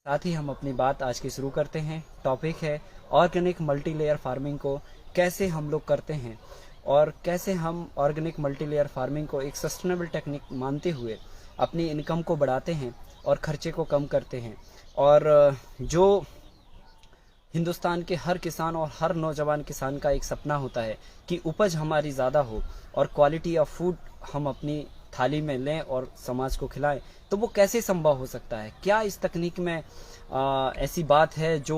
साथ ही हम अपनी बात आज की शुरू करते हैं। टॉपिक है ऑर्गेनिक मल्टीलेयर फार्मिंग को कैसे हम लोग करते हैं और कैसे हम ऑर्गेनिक मल्टीलेयर फार्मिंग को एक सस्टेनेबल टेक्निक मानते हुए अपनी इनकम को बढ़ाते हैं और खर्चे को कम करते हैं। और जो हिंदुस्तान के हर किसान और हर नौजवान किसान का एक सपना होता है कि उपज हमारी ज़्यादा हो और क्वालिटी ऑफ फूड हम अपनी थाली में लें और समाज को खिलाएं, तो वो कैसे संभव हो सकता है? क्या इस तकनीक में ऐसी बात है जो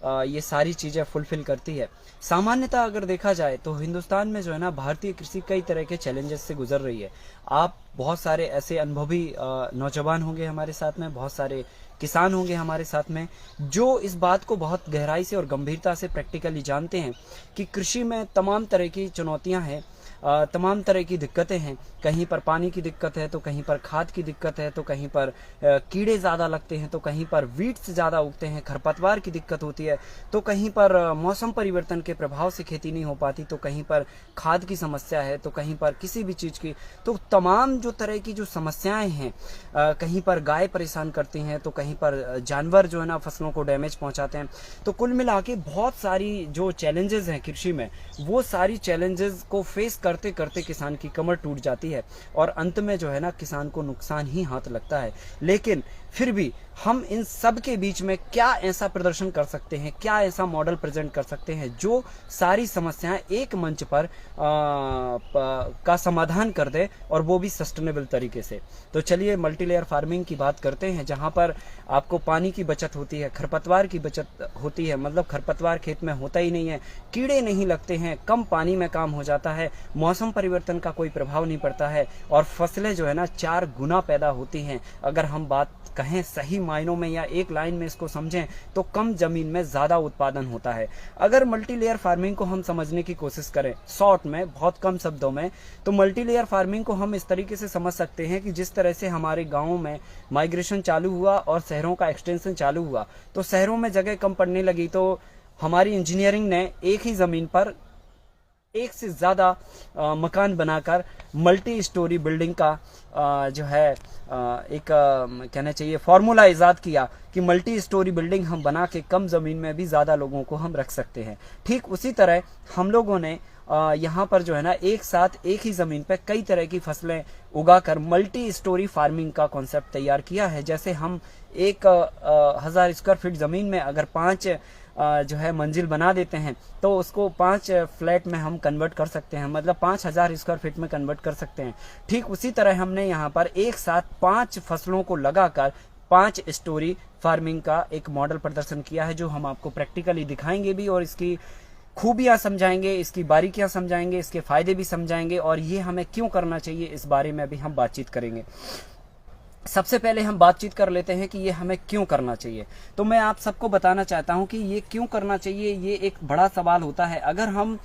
ये सारी चीज़ें फुलफिल करती है? सामान्यतः अगर देखा जाए तो हिंदुस्तान में जो है ना, भारतीय कृषि कई तरह के चैलेंजेस से गुजर रही है। आप बहुत सारे ऐसे अनुभवी नौजवान होंगे हमारे साथ में, बहुत सारे किसान होंगे हमारे साथ में, जो इस बात को बहुत गहराई से और गंभीरता से प्रैक्टिकली जानते हैं कि कृषि में तमाम तरह की चुनौतियां हैं, तमाम तरह की दिक्कतें हैं। कहीं पर पानी की दिक्कत है, तो कहीं पर खाद की दिक्कत है, तो कहीं पर कीड़े ज़्यादा लगते हैं, तो कहीं पर वीड्स ज़्यादा उगते हैं, खरपतवार की दिक्कत होती है, तो कहीं पर मौसम परिवर्तन के प्रभाव से खेती नहीं हो पाती, तो कहीं पर खाद की समस्या है, तो कहीं पर किसी भी चीज़ की। तो तमाम जो तरह की जो समस्याएं हैं, कहीं पर गाय परेशान करती हैं, तो कहीं पर जानवर जो है ना फसलों को डैमेज पहुंचाते हैं। तो कुल मिला के बहुत सारी जो चैलेंजेस हैं कृषि में, वो सारी चैलेंजेस को फेस करते करते किसान की कमर टूट जाती है और अंत में जो है ना किसान को नुकसान ही हाथ लगता है। लेकिन फिर भी हम इन सब के बीच में क्या ऐसा प्रदर्शन कर सकते हैं, क्या ऐसा मॉडल प्रेजेंट कर सकते हैं जो सारी समस्याएं एक मंच पर का समाधान कर दे, और वो भी सस्टेनेबल तरीके से। तो चलिए मल्टीलेयर फार्मिंग की बात करते हैं, जहां पर आपको पानी की बचत होती है, खरपतवार की बचत होती है, मतलब खरपतवार खेत में होता ही नहीं है, कीड़े नहीं लगते हैं, कम पानी में काम हो जाता है, मौसम परिवर्तन का कोई प्रभाव नहीं पड़ता है, और फसलें जो है ना 4 गुना पैदा होती हैं। अगर हम बात कहें सही मायनों में या एक लाइन में इसको समझें तो कम जमीन में ज्यादा उत्पादन होता है। अगर मल्टीलेयर फार्मिंग को हम समझने की कोशिश करें शॉर्ट में, बहुत कम शब्दों में, तो मल्टीलेयर फार्मिंग को हम इस तरीके से समझ सकते हैं कि जिस तरह से हमारे गांवों में माइग्रेशन चालू हुआ और शहरों का एक्सटेंशन चालू हुआ, तो शहरों में जगह कम पड़ने लगी, तो हमारी इंजीनियरिंग ने एक ही जमीन पर एक से ज्यादा मकान बनाकर मल्टी स्टोरी बिल्डिंग का जो है एक कहना चाहिए फॉर्मूला इजाद किया कि मल्टी स्टोरी बिल्डिंग हम बना के कम जमीन में भी ज्यादा लोगों को हम रख सकते हैं। ठीक उसी तरह हम लोगों ने यहाँ पर जो है ना एक साथ एक ही जमीन पर कई तरह की फसलें उगाकर मल्टी स्टोरी फार्मिंग का कॉन्सेप्ट तैयार किया है। जैसे हम 1000 स्क्वायर फीट जमीन में अगर 5 जो है मंजिल बना देते हैं, तो उसको 5 फ्लैट में हम कन्वर्ट कर सकते हैं, मतलब 5000 स्क्वायर फीट में कन्वर्ट कर सकते हैं। ठीक उसी तरह हमने यहाँ पर एक साथ 5 फसलों को लगाकर 5 स्टोरी फार्मिंग का एक मॉडल प्रदर्शन किया है, जो हम आपको प्रैक्टिकली दिखाएंगे भी और इसकी खूबियां समझाएंगे, इसकी बारीकियां समझाएंगे, इसके फायदे भी समझाएंगे, और ये हमें क्यों करना चाहिए इस बारे में भी हम बातचीत करेंगे। सबसे पहले हम बातचीत कर लेते हैं कि ये हमें क्यों करना चाहिए। तो मैं आप सबको बताना चाहता हूं कि ये क्यों करना चाहिए, ये एक बड़ा सवाल होता है। अगर हम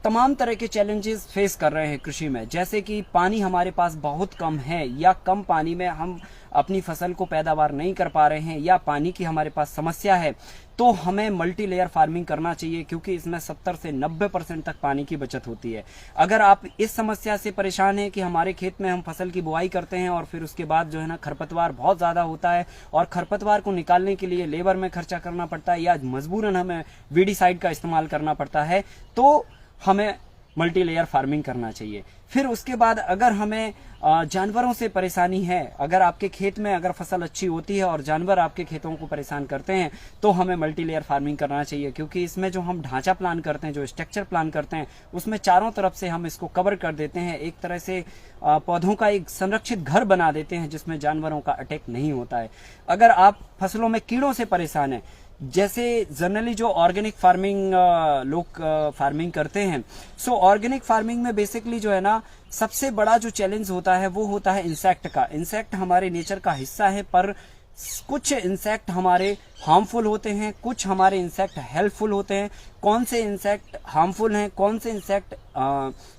तमाम तरह के चैलेंजेस फेस कर रहे हैं कृषि में, जैसे कि पानी हमारे पास बहुत कम है, या कम पानी में हम अपनी फसल को पैदावार नहीं कर पा रहे हैं, या पानी की हमारे पास समस्या है, तो हमें मल्टी लेयर फार्मिंग करना चाहिए, क्योंकि इसमें 70 से 90% तक पानी की बचत होती है। अगर आप इस समस्या से परेशान हैं कि हमारे खेत में हम फसल की बुआई करते हैं और फिर उसके बाद जो है ना खरपतवार बहुत ज्यादा होता है, और खरपतवार को निकालने के लिए लेबर में खर्चा करना पड़ता है, या मजबूरन हमें वीडीसाइड का इस्तेमाल करना पड़ता है, तो हमें मल्टी लेयर फार्मिंग करना चाहिए। फिर उसके बाद अगर हमें जानवरों से परेशानी है, अगर आपके खेत में अगर फसल अच्छी होती है और जानवर आपके खेतों को परेशान करते हैं, तो हमें मल्टी लेयर फार्मिंग करना चाहिए, क्योंकि इसमें जो हम ढांचा प्लान करते हैं, जो स्ट्रक्चर प्लान करते हैं, उसमें चारों तरफ से हम इसको कवर कर देते हैं, एक तरह से पौधों का एक संरक्षित घर बना देते हैं जिसमें जानवरों का अटैक नहीं होता है। अगर आप फसलों में कीड़ों से परेशान हैं, जैसे जनरली जो ऑर्गेनिक फार्मिंग लोग फार्मिंग करते हैं, सो ऑर्गेनिक फार्मिंग में बेसिकली जो है ना सबसे बड़ा जो चैलेंज होता है वो होता है इंसेक्ट का। इंसेक्ट हमारे नेचर का हिस्सा है, पर कुछ इंसेक्ट हमारे हार्मफुल होते हैं, कुछ हमारे इंसेक्ट हेल्पफुल होते हैं। कौन से इंसेक्ट हार्मफुल हैं, कौन से इंसेक्ट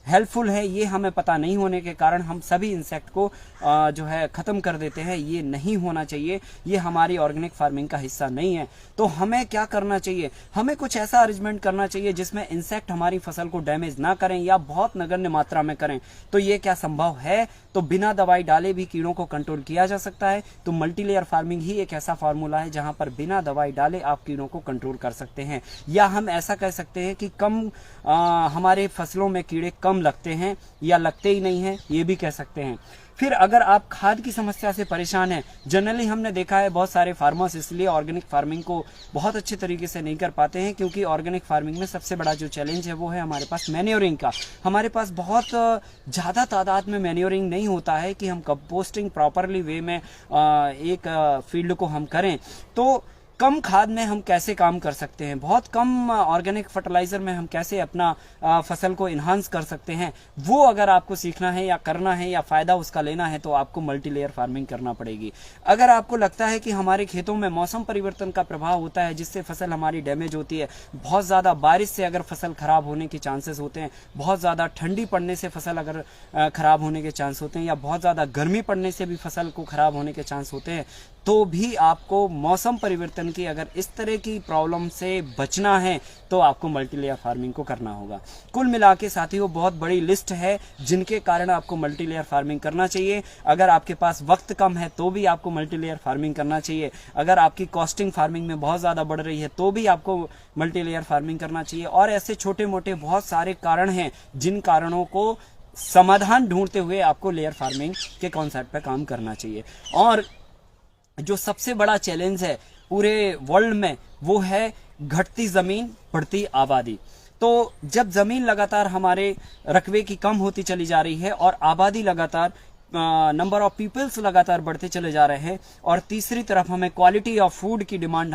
हेल्पफुल है, ये हमें पता नहीं होने के कारण हम सभी इंसेक्ट को जो है ख़त्म कर देते हैं। ये नहीं होना चाहिए, ये हमारी ऑर्गेनिक फार्मिंग का हिस्सा नहीं है। तो हमें क्या करना चाहिए, हमें कुछ ऐसा अरेंजमेंट करना चाहिए जिसमें इंसेक्ट हमारी फसल को डैमेज ना करें या बहुत नगण्य मात्रा में करें। तो ये क्या संभव है? तो बिना दवाई डाले भी कीड़ों को कंट्रोल किया जा सकता है। तो मल्टीलेयर फार्मिंग ही एक ऐसा फार्मूला है जहां पर बिना दवाई डाले आप कीड़ों को कंट्रोल कर सकते हैं। या हम ऐसा कह सकते हैं कि हमारे फसलों में कीड़े कम लगते हैं या लगते ही नहीं हैं, ये भी कह सकते हैं। फिर अगर आप खाद की समस्या से परेशान हैं, जनरली हमने देखा है बहुत सारे फार्मर्स इसलिए ऑर्गेनिक फार्मिंग को बहुत अच्छे तरीके से नहीं कर पाते हैं क्योंकि ऑर्गेनिक फार्मिंग में सबसे बड़ा जो चैलेंज है वो है हमारे पास मैन्योरिंग का। हमारे पास बहुत ज़्यादा तादाद में मैन्योरिंग नहीं होता है कि हम कंपोस्टिंग प्रॉपरली वे में एक फील्ड को हम करें। तो कम खाद में हम कैसे काम कर सकते हैं, बहुत कम ऑर्गेनिक फर्टिलाइजर में हम कैसे अपना फसल को इन्हांस कर सकते हैं, वो अगर आपको सीखना है या करना है या फायदा उसका लेना है तो आपको मल्टीलेयर फार्मिंग करना पड़ेगी। अगर आपको लगता है कि हमारे खेतों में मौसम परिवर्तन का प्रभाव होता है जिससे फसल हमारी डैमेज होती है, बहुत ज़्यादा बारिश से अगर फसल खराब होने के चांसेस होते हैं, बहुत ज़्यादा ठंडी पड़ने से फसल अगर खराब होने के चांस होते हैं या बहुत ज़्यादा गर्मी पड़ने से भी फसल को खराब होने के चांस होते हैं, तो भी आपको मौसम परिवर्तन की अगर इस तरह की प्रॉब्लम से बचना है तो आपको मल्टीलेयर फार्मिंग को करना होगा। कुल मिला के साथियों बहुत बड़ी लिस्ट है जिनके कारण आपको मल्टीलेयर फार्मिंग करना चाहिए। अगर आपके पास वक्त कम है तो भी आपको मल्टीलेयर फार्मिंग करना चाहिए। अगर आपकी कॉस्टिंग फार्मिंग में बहुत ज़्यादा बढ़ रही है तो भी आपको मल्टीलेयर फार्मिंग करना चाहिए। और ऐसे छोटे मोटे बहुत सारे कारण हैं जिन कारणों को समाधान ढूंढते हुए आपको लेयर फार्मिंग के कॉन्सेप्ट पर काम करना चाहिए। और जो सबसे बड़ा चैलेंज है पूरे वर्ल्ड में वो है घटती जमीन बढ़ती आबादी। तो जब जमीन लगातार हमारे रकबे की कम होती चली जा रही है और आबादी लगातार नंबर ऑफ पीपल्स लगातार बढ़ते चले जा रहे हैं और तीसरी तरफ हमें क्वालिटी ऑफ फूड की डिमांड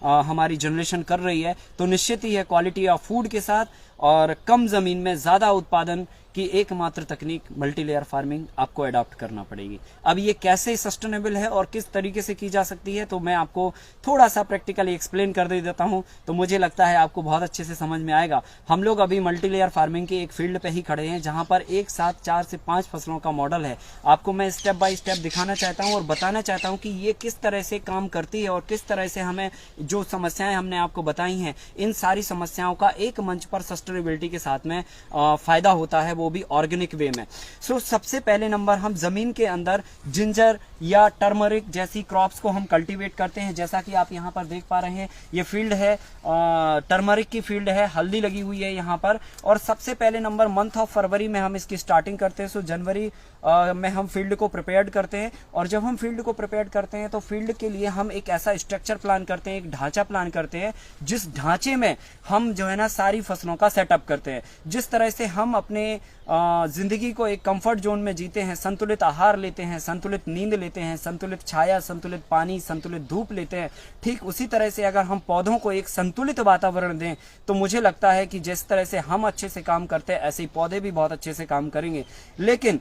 हमारी जनरेशन कर रही है, तो निश्चित ही है क्वालिटी ऑफ फूड के साथ और कम जमीन में ज्यादा उत्पादन की एकमात्र तकनीक मल्टीलेयर फार्मिंग आपको अडॉप्ट करना पड़ेगी। अब ये कैसे सस्टेनेबल है और किस तरीके से की जा सकती है तो मैं आपको थोड़ा सा प्रैक्टिकली एक्सप्लेन कर दे देता हूं, तो मुझे लगता है आपको बहुत अच्छे से समझ में आएगा। हम लोग अभी मल्टीलेयर फार्मिंग के एक फील्ड पे ही खड़े हैं जहां पर एक साथ 4 से 5 फसलों का मॉडल है। आपको मैं स्टेप बाय स्टेप दिखाना चाहता हूं और बताना चाहता हूं कि ये किस तरह से काम करती है और किस तरह से हमें जो समस्याएं हमने आपको बताई हैं इन सारी समस्याओं का एक मंच पर सस्टेनेबिलिटी के साथ में फायदा होता है, वो भी ऑर्गेनिक वे में। सो सबसे पहले नंबर हम जमीन के अंदर जिंजर या टर्मरिक जैसी क्रॉप्स को हम कल्टीवेट करते हैं। जैसा कि आप यहाँ पर देख पा रहे हैं ये फील्ड है, टर्मरिक की फील्ड है, हल्दी लगी हुई है यहाँ पर। और सबसे पहले नंबर मंथ ऑफ फरवरी में हम इसकी स्टार्टिंग करते हैं। सो जनवरी में हम फील्ड को प्रिपेयर करते हैं और जब हम फील्ड को प्रिपेयर करते हैं तो फील्ड के लिए हम एक ऐसा स्ट्रक्चर प्लान करते हैं, एक ढांचा प्लान करते हैं जिस ढांचे में हम जो है ना सारी फसलों का सेटअप करते हैं। जिस तरह से हम अपने जिंदगी को एक कंफर्ट जोन में जीते हैं, संतुलित आहार लेते हैं, संतुलित नींद लेते हैं, संतुलित छाया, संतुलित पानी, संतुलित धूप लेते हैं, ठीक उसी तरह से अगर हम पौधों को एक संतुलित वातावरण दें तो मुझे लगता है कि जिस तरह से हम अच्छे से काम करते हैं ऐसे ही पौधे भी बहुत अच्छे से काम करेंगे। लेकिन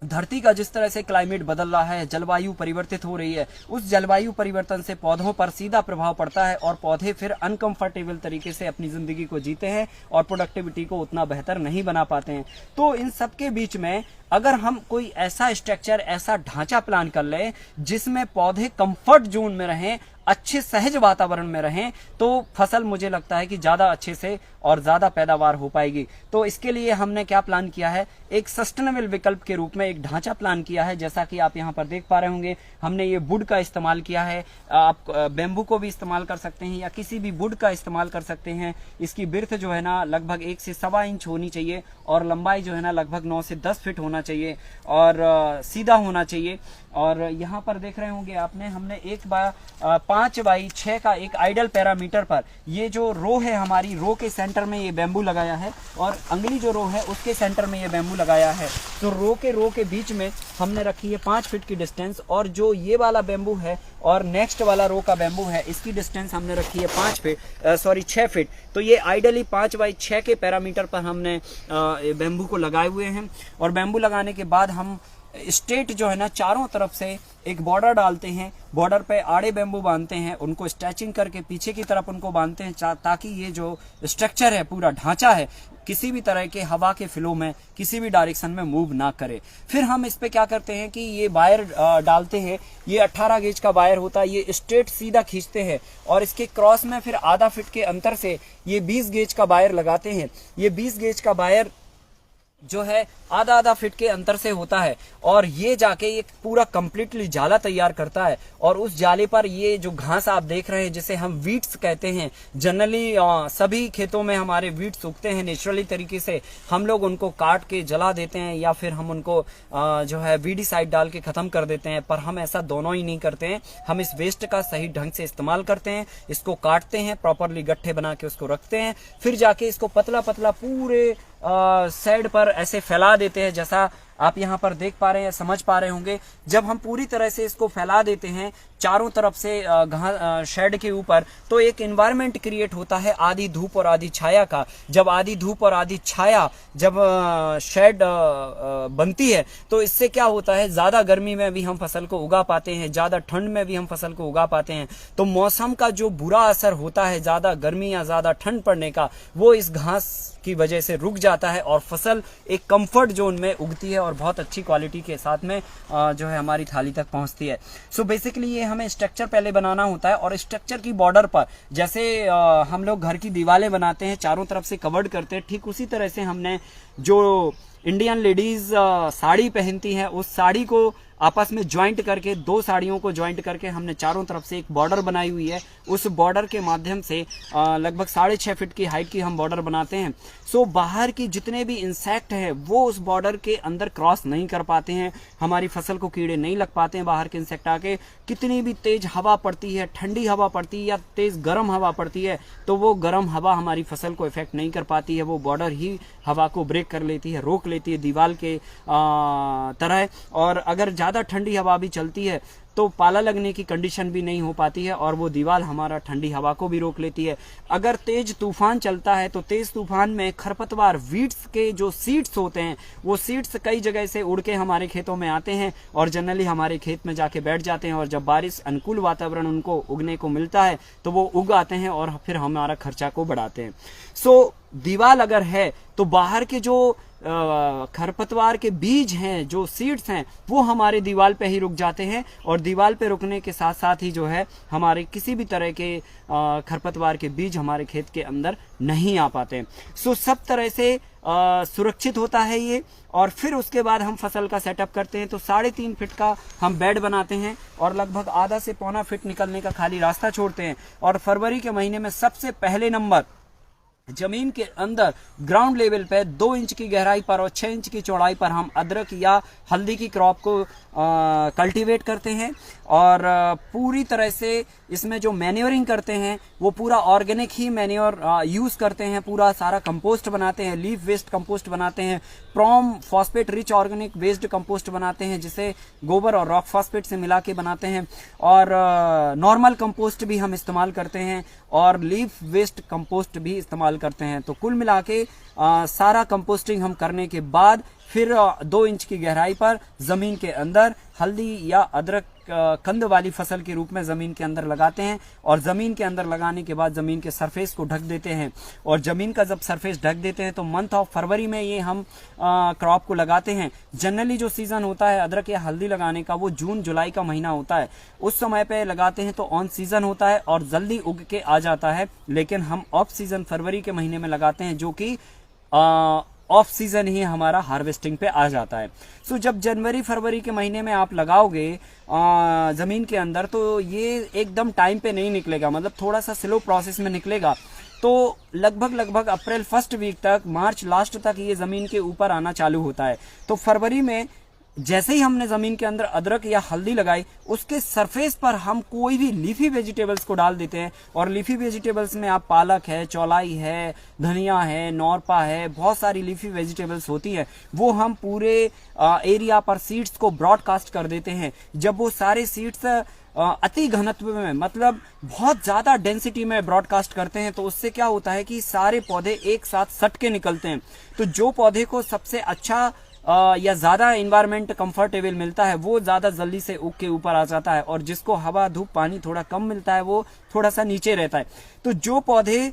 धरती का जिस तरह से क्लाइमेट बदल रहा है, जलवायु परिवर्तित हो रही है, उस जलवायु परिवर्तन से पौधों पर सीधा प्रभाव पड़ता है और पौधे फिर अनकंफर्टेबल तरीके से अपनी जिंदगी को जीते हैं और प्रोडक्टिविटी को उतना बेहतर नहीं बना पाते हैं। तो इन सब के बीच में अगर हम कोई ऐसा स्ट्रक्चर, ऐसा ढांचा प्लान कर लें जिसमें पौधे कंफर्ट जोन में रहें, अच्छे सहज वातावरण में रहें, तो फसल मुझे लगता है कि ज्यादा अच्छे से और ज्यादा पैदावार हो पाएगी। तो इसके लिए हमने क्या प्लान किया है, एक सस्टेनेबल विकल्प के रूप में एक ढांचा प्लान किया है। जैसा कि आप यहाँ पर देख पा रहे होंगे हमने ये वुड का इस्तेमाल किया है। आप बेम्बू को भी इस्तेमाल कर सकते हैं या किसी भी वुड का इस्तेमाल कर सकते हैं। इसकी बिर्थ जो है ना लगभग 1 से 1.25 इंच होनी चाहिए और लंबाई जो है ना लगभग 9 से 10 फीट होना चाहिए और सीधा होना चाहिए। और यहाँ पर देख रहे होंगे आपने हमने 5x6 का एक आइडल पैरामीटर पर ये जो रो है हमारी, रो के सेंटर में ये बेम्बू लगाया है और अगली जो रो है उसके सेंटर में ये बेम्बू लगाया है। तो रो के बीच में हमने रखी है 5 फीट की डिस्टेंस और जो ये वाला बेम्बू है और नेक्स्ट वाला रो का बेम्बू है इसकी डिस्टेंस हमने रखी है 6 फीट। तो ये आइडली 5x6 के पैरामीटर पर हमने बेम्बू को लगाए हुए हैं और बेम्बू लगाने के बाद हम स्टेट जो है ना चारों तरफ से एक बॉर्डर डालते हैं, बॉर्डर पे आड़े बेम्बू बांधते हैं, उनको स्ट्रेचिंग करके पीछे की तरफ उनको बांधते हैं ताकि ये जो स्ट्रक्चर है, पूरा ढांचा है, किसी भी तरह के हवा के फ्लो में किसी भी डायरेक्शन में मूव ना करे। फिर हम इस पे क्या करते हैं कि ये वायर डालते हैं, ये 18 गेज का वायर होता है, ये स्ट्रेट सीधा खींचते हैं और इसके क्रॉस में फिर आधा फीट के अंतर से ये 20 गेज का वायर लगाते हैं। ये 20 गेज का वायर जो है आधा फीट के अंतर से होता है और ये जाके एक पूरा कंप्लीटली जाला तैयार करता है और उस जाले पर ये जो घास आप देख रहे हैं जिसे हम वीड्स कहते हैं, जनरली सभी खेतों में हमारे वीड्स उगते हैं नेचुरली तरीके से, हम लोग उनको काट के जला देते हैं या फिर हम उनको जो है वीडीसाइड डाल के खत्म कर देते हैं, पर हम ऐसा दोनों ही नहीं करते हैं। हम इस वेस्ट का सही ढंग से इस्तेमाल करते हैं, इसको काटते हैं, प्रॉपरली गट्ठे बना के उसको रखते हैं, फिर जाके इसको पतला पतला पूरे साइड पर ऐसे फैला देते हैं, जैसा आप यहाँ पर देख पा रहे हैं, समझ पा रहे होंगे। जब हम पूरी तरह से इसको फैला देते हैं चारों तरफ से शेड के ऊपर, तो एक एनवायरनमेंट क्रिएट होता है आधी धूप और आधी छाया का। जब आधी धूप और आधी छाया जब शेड बनती है तो इससे क्या होता है, ज्यादा गर्मी में भी हम फसल को उगा पाते हैं, ज्यादा ठंड में भी हम फसल को उगा पाते हैं। तो मौसम का जो बुरा असर होता है ज्यादा गर्मी या ज्यादा ठंड पड़ने का, वो इस घास की वजह से रुक जाता है और फसल एक कंफर्ट जोन में उगती है और बहुत अच्छी क्वालिटी के साथ में जो है हमारी थाली तक पहुंचती है। सो बेसिकली ये हमें स्ट्रक्चर पहले बनाना होता है और स्ट्रक्चर की बॉर्डर पर जैसे हम लोग घर की दीवारें बनाते हैं, चारों तरफ से कवर्ड करते हैं, ठीक उसी तरह से हमने जो इंडियन लेडीज साड़ी पहनती हैं उस साड़ी को आपस में ज्वाइंट करके, दो साड़ियों को ज्वाइंट करके हमने चारों तरफ से एक बॉर्डर बनाई हुई है। उस बॉर्डर के माध्यम से लगभग 6.5 फीट की हाइट की हम बॉर्डर बनाते हैं। सो बाहर की जितने भी इंसेक्ट हैं वो उस बॉर्डर के अंदर क्रॉस नहीं कर पाते हैं, हमारी फसल को कीड़े नहीं लग पाते हैं बाहर के इंसेक्ट आके। कितनी भी तेज हवा पड़ती है, ठंडी हवा पड़ती है या तेज गर्म हवा पड़ती है, तो वो गर्म हवा हमारी फसल को इफेक्ट नहीं कर पाती है, वो बॉर्डर ही हवा को ब्रेक कर लेती है, रोक लेती है दीवार के तरह। और अगर ज्यादा ठंडी हवा भी चलती है तो पाला लगने की कंडीशन भी नहीं हो पाती है और वो दीवार हमारा ठंडी हवा को भी रोक लेती है। अगर तेज तूफान चलता है तो तेज तूफान में खरपतवार, वीड्स के जो सीड्स होते हैं, वो सीड्स कई जगह से उड़ के हमारे खेतों में आते हैं और जनरली हमारे खेत में जाके बैठ जाते हैं और जब बारिश, अनुकूल वातावरण उनको उगने को मिलता है तो वो उग आते हैं और फिर हमारा खर्चा को बढ़ाते हैं। सो दीवार अगर है तो बाहर के जो खरपतवार के बीज हैं, जो सीड्स हैं, वो हमारे दीवार पे ही रुक जाते हैं और दीवार पे रुकने के साथ साथ ही जो है हमारे किसी भी तरह के खरपतवार के बीज हमारे खेत के अंदर नहीं आ पाते। सो सब तरह से सुरक्षित होता है ये। और फिर उसके बाद हम फसल का सेटअप करते हैं तो 3.5 फीट का हम बेड बनाते हैं और लगभग आधा से पौना फीट निकलने का खाली रास्ता छोड़ते हैं। और फरवरी के महीने में सबसे पहले नंबर जमीन के अंदर ग्राउंड लेवल पे 2 इंच की गहराई पर और 6 इंच की चौड़ाई पर हम अदरक या हल्दी की क्रॉप को कल्टीवेट करते हैं और पूरी तरह से इसमें जो मैन्योरिंग करते हैं वो पूरा ऑर्गेनिक ही मैन्योर यूज करते हैं, पूरा सारा कंपोस्ट बनाते हैं, लीफ वेस्ट कंपोस्ट बनाते हैं, from phosphate rich organic waste compost बनाते हैं जिसे गोबर और रॉक फॉस्फेट से मिला के बनाते हैं और नॉर्मल कंपोस्ट भी हम इस्तेमाल करते हैं और लीफ वेस्ट कंपोस्ट भी इस्तेमाल करते हैं। तो कुल मिला के सारा कंपोस्टिंग हम करने के बाद फिर 2 इंच की गहराई पर जमीन के अंदर हल्दी या अदरक कंद वाली फसल के रूप में जमीन के अंदर लगाते हैं और जमीन के अंदर लगाने के बाद जमीन के सरफेस को ढक देते हैं। और जमीन का जब सरफेस ढक देते हैं तो मंथ ऑफ फरवरी में ये हम क्रॉप को लगाते हैं। जनरली जो सीजन होता है अदरक या हल्दी लगाने का वो जून जुलाई का महीना होता है, उस समय पे लगाते हैं तो ऑन सीजन होता है और जल्दी उग के आ जाता है। लेकिन हम ऑफ सीजन फरवरी के महीने में लगाते हैं जो कि ऑफ सीजन ही हमारा हार्वेस्टिंग पे आ जाता है। सो जब जनवरी फरवरी के महीने में आप लगाओगे जमीन के अंदर तो ये एकदम टाइम पे नहीं निकलेगा, मतलब थोड़ा सा स्लो प्रोसेस में निकलेगा। तो लगभग अप्रैल फर्स्ट वीक तक, मार्च लास्ट तक ये जमीन के ऊपर आना चालू होता है। तो फरवरी में जैसे ही हमने जमीन के अंदर अदरक या हल्दी लगाई उसके सरफेस पर हम कोई भी लीफी वेजिटेबल्स को डाल देते हैं। और लीफी वेजिटेबल्स में आप पालक है, चौलाई है, धनिया है, नौरपा है, बहुत सारी लीफी वेजिटेबल्स होती है, वो हम पूरे एरिया पर सीड्स को ब्रॉडकास्ट कर देते हैं। जब वो सारे सीड्स अति घनत्व में, मतलब बहुत ज्यादा डेंसिटी में ब्रॉडकास्ट करते हैं तो उससे क्या होता है कि सारे पौधे एक साथ सट के निकलते हैं। तो जो पौधे को सबसे अच्छा या ज्यादा इन्वायरमेंट कंफर्टेबल मिलता है वो ज्यादा जल्दी से उग के ऊपर आ जाता है, और जिसको हवा धूप पानी थोड़ा कम मिलता है वो थोड़ा सा नीचे रहता है। तो जो पौधे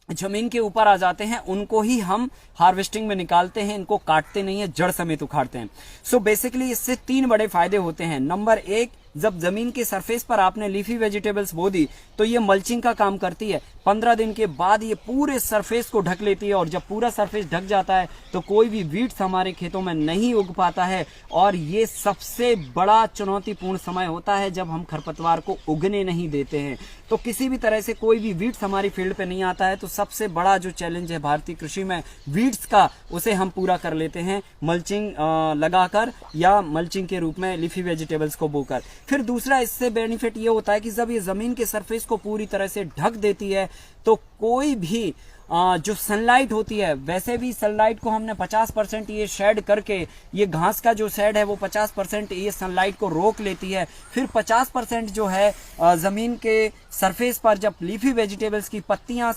जमीन के ऊपर आ जाते हैं उनको ही हम हार्वेस्टिंग में निकालते हैं, इनको काटते नहीं है, जड़ समेत उखाड़ते हैं। सो बेसिकली इससे 3 बड़े फायदे होते हैं। नंबर 1, जब जमीन के सरफेस पर आपने लीफी वेजिटेबल्स बो दी तो ये मल्चिंग का काम करती है। 15 दिन के बाद ये पूरे सरफेस को ढक लेती है, और जब पूरा सरफेस ढक जाता है तो कोई भी वीड्स हमारे खेतों में नहीं उग पाता है। और ये सबसे बड़ा चुनौतीपूर्ण समय होता है जब हम खरपतवार को उगने नहीं देते हैं। तो किसी भी तरह से कोई भी वीड्स हमारी फील्ड पे नहीं आता है तो सबसे बड़ा जो चैलेंज है भारतीय कृषि में वीड्स का, उसे हम पूरा कर लेते हैं मल्चिंग लगाकर या मल्चिंग के रूप में लीफी वेजिटेबल्स को बोकर। फिर दूसरा इससे बेनिफिट ये होता है कि जब ये जमीन के सरफेस को पूरी तरह से ढक देती है तो कोई भी जो सनलाइट होती है, वैसे भी सनलाइट को हमने 50% ये शेड करके, ये घास का जो शेड है वो 50% ये सनलाइट को रोक लेती है। फिर 50% जो है जमीन के सरफेस पर जब लीफी वेजिटेबल्स की पत्तियां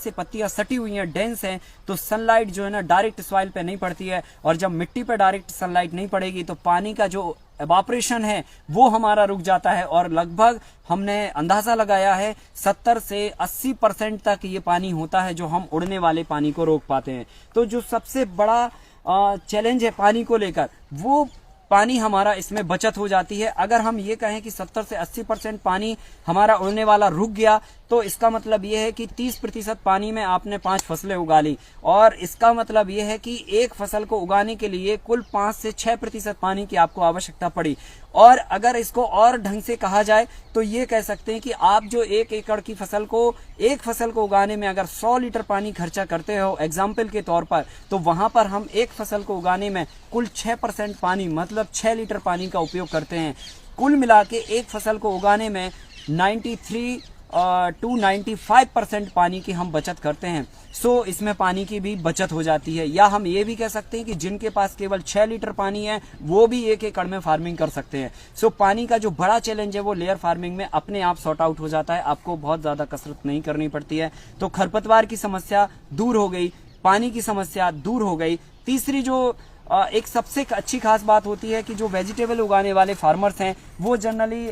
सटी हुई हैं, डेंस हैं, तो सनलाइट जो है ना डायरेक्ट सॉइल पे नहीं पड़ती है। और जब मिट्टी पे डायरेक्ट सनलाइट नहीं पड़ेगी तो पानी का जो एवापोरेशन है वो हमारा रुक जाता है, और लगभग हमने अंदाजा लगाया है 70 से 80% तक ये पानी होता है जो हम उड़ने वाले पानी को रोक पाते हैं। तो जो सबसे बड़ा चैलेंज है पानी को लेकर, वो पानी हमारा इसमें बचत हो जाती है। अगर हम ये कहें कि 70 से 80% पानी हमारा उड़ने वाला रुक गया तो इसका मतलब ये है कि 30% पानी में आपने 5 फसलें उगा ली, और इसका मतलब ये है कि एक फसल को उगाने के लिए कुल 5 से 6% पानी की आपको आवश्यकता पड़ी। और अगर इसको और ढंग से कहा जाए तो ये कह सकते हैं कि आप जो 1 एकड़ की फसल को, एक फसल को उगाने में अगर 100 लीटर पानी खर्चा करते हो एग्जाम्पल के तौर पर, तो वहां पर हम एक फसल को उगाने में कुल 6% पानी, मतलब 6 लीटर पानी का उपयोग करते हैं। कुल मिला के एक फसल को उगाने में 93 to 95% पानी की हम बचत करते हैं। सो इसमें पानी की भी बचत हो जाती है। या हम ये भी कह सकते हैं कि जिनके पास केवल 6 लीटर पानी है वो भी 1 एकड़ में फार्मिंग कर सकते हैं। सो पानी का जो बड़ा चैलेंज है वो लेयर फार्मिंग में अपने आप सॉर्ट आउट हो जाता है, आपको बहुत ज्यादा कसरत नहीं करनी पड़ती है। तो खरपतवार की समस्या दूर हो गई, पानी की समस्या दूर हो गई। तीसरी जो एक सबसे अच्छी खास बात होती है कि जो वेजिटेबल उगाने वाले फार्मर्स हैं वो जनरली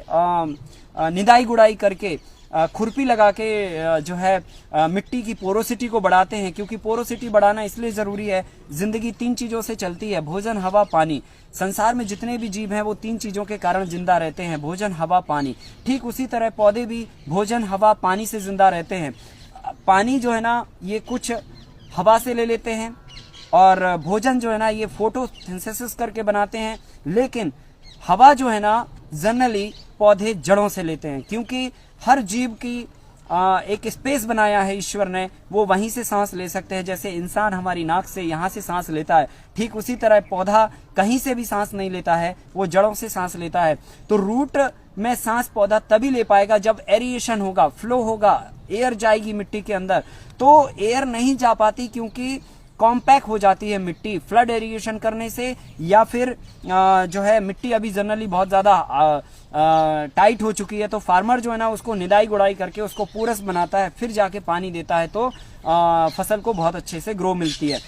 निदाई गुड़ाई करके, खुरपी लगा के जो है मिट्टी की पोरोसिटी को बढ़ाते हैं, क्योंकि पोरोसिटी बढ़ाना इसलिए जरूरी है। जिंदगी 3 चीजों से चलती है, भोजन हवा पानी। संसार में जितने भी जीव हैं वो 3 चीजों के कारण जिंदा रहते हैं, भोजन हवा पानी। ठीक उसी तरह पौधे भी भोजन हवा पानी से जिंदा रहते हैं। पानी जो है ना ये कुछ हवा से ले लेते हैं, और भोजन जो है ना ये फोटोसिंथेसिस करके बनाते हैं, लेकिन हवा जो है ना जनरली पौधे जड़ों से लेते हैं, क्योंकि हर जीव की एक स्पेस बनाया है ईश्वर ने, वो वहीं से सांस ले सकते हैं। जैसे इंसान हमारी नाक से यहाँ से सांस लेता है, ठीक उसी तरह पौधा कहीं से भी सांस नहीं लेता है, वो जड़ों से सांस लेता है। तो रूट में सांस पौधा तभी ले पाएगा जब एरिएशन होगा, फ्लो होगा, एयर जाएगी मिट्टी के अंदर। तो एयर नहीं जा पाती क्योंकि कॉम्पैक्ट हो जाती है मिट्टी फ्लड एरिगेशन करने से, या फिर जो है मिट्टी अभी जनरली बहुत ज्यादा टाइट हो चुकी है। तो फार्मर जो है ना उसको निदाई गुड़ाई करके उसको पूरस बनाता है, फिर जाके पानी देता है, तो फसल को बहुत अच्छे से ग्रो मिलती है।